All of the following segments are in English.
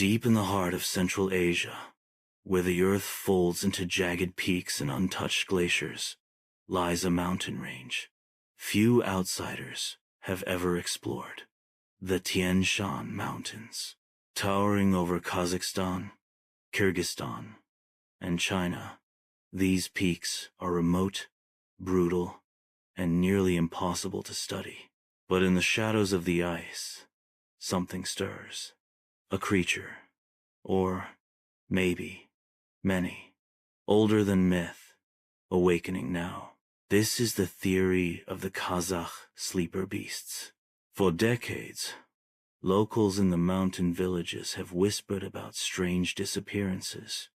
Deep in the heart of Central Asia, where the earth folds into jagged peaks and untouched glaciers, lies a mountain range few outsiders have ever explored. The Tien Shan Mountains, towering over Kazakhstan, Kyrgyzstan, and China. These peaks are remote, brutal, and nearly impossible to study. But in the shadows of the ice, something stirs. A creature, or maybe many, older than myth, awakening now. This is the theory of the Kazakh sleeper beasts. For decades, locals in the mountain villages have whispered about strange disappearances,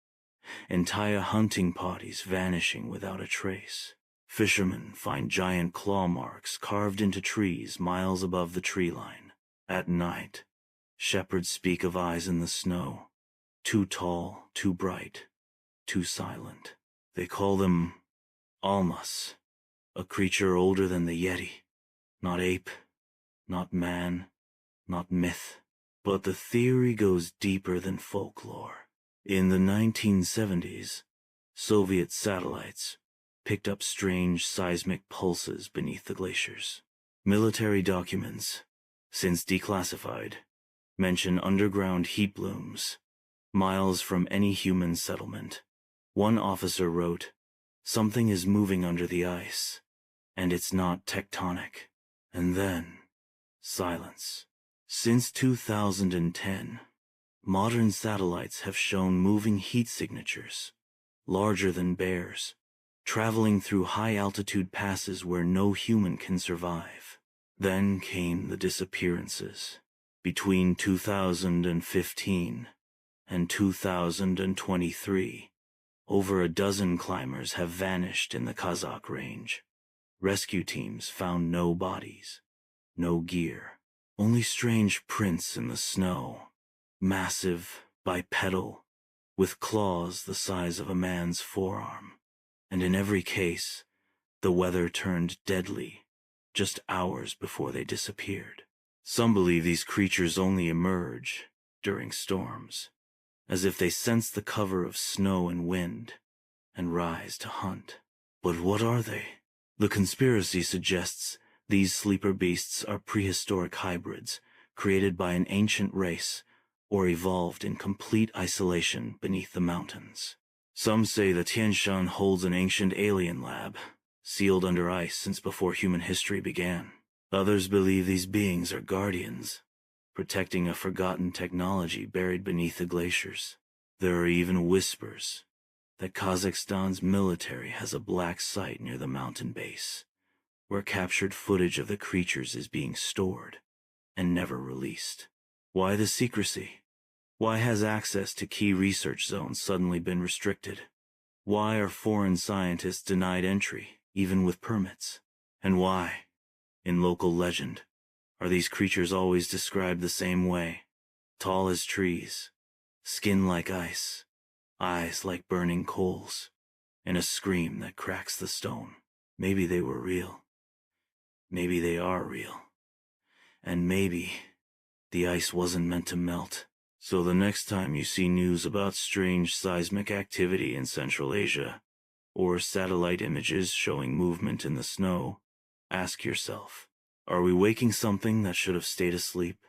entire hunting parties vanishing without a trace. Fishermen find giant claw marks carved into trees miles above the tree line. At night, shepherds speak of eyes in the snow, too tall, too bright, too silent. They call them Almas, a creature older than the Yeti. Not ape, not man, not myth. But the theory goes deeper than folklore. In the 1970s, Soviet satellites picked up strange seismic pulses beneath the glaciers. Military documents, since declassified, mention underground heat blooms, miles from any human settlement. One officer wrote, "Something is moving under the ice, and it's not tectonic." And then, silence. Since 2010, modern satellites have shown moving heat signatures, larger than bears, traveling through high-altitude passes where no human can survive. Then came the disappearances. Between 2015 and 2023, over a dozen climbers have vanished in the Kazakh range. Rescue teams found no bodies, no gear, only strange prints in the snow, massive, bipedal, with claws the size of a man's forearm. And in every case, the weather turned deadly just hours before they disappeared. Some believe these creatures only emerge during storms, as if they sense the cover of snow and wind and rise to hunt. But what are they? The conspiracy suggests these sleeper beasts are prehistoric hybrids created by an ancient race or evolved in complete isolation beneath the mountains. Some say the Tien Shan holds an ancient alien lab, sealed under ice since before human history began. Others believe these beings are guardians, protecting a forgotten technology buried beneath the glaciers. There are even whispers that Kazakhstan's military has a black site near the mountain base, where captured footage of the creatures is being stored and never released. Why the secrecy? Why has access to key research zones suddenly been restricted? Why are foreign scientists denied entry, even with permits? And why, in local legend, are these creatures always described the same way? Tall as trees, skin like ice, eyes like burning coals, and a scream that cracks the stone. Maybe they were real. Maybe they are real. And maybe the ice wasn't meant to melt. So the next time you see news about strange seismic activity in Central Asia, or satellite images showing movement in the snow, ask yourself, are we waking something that should have stayed asleep?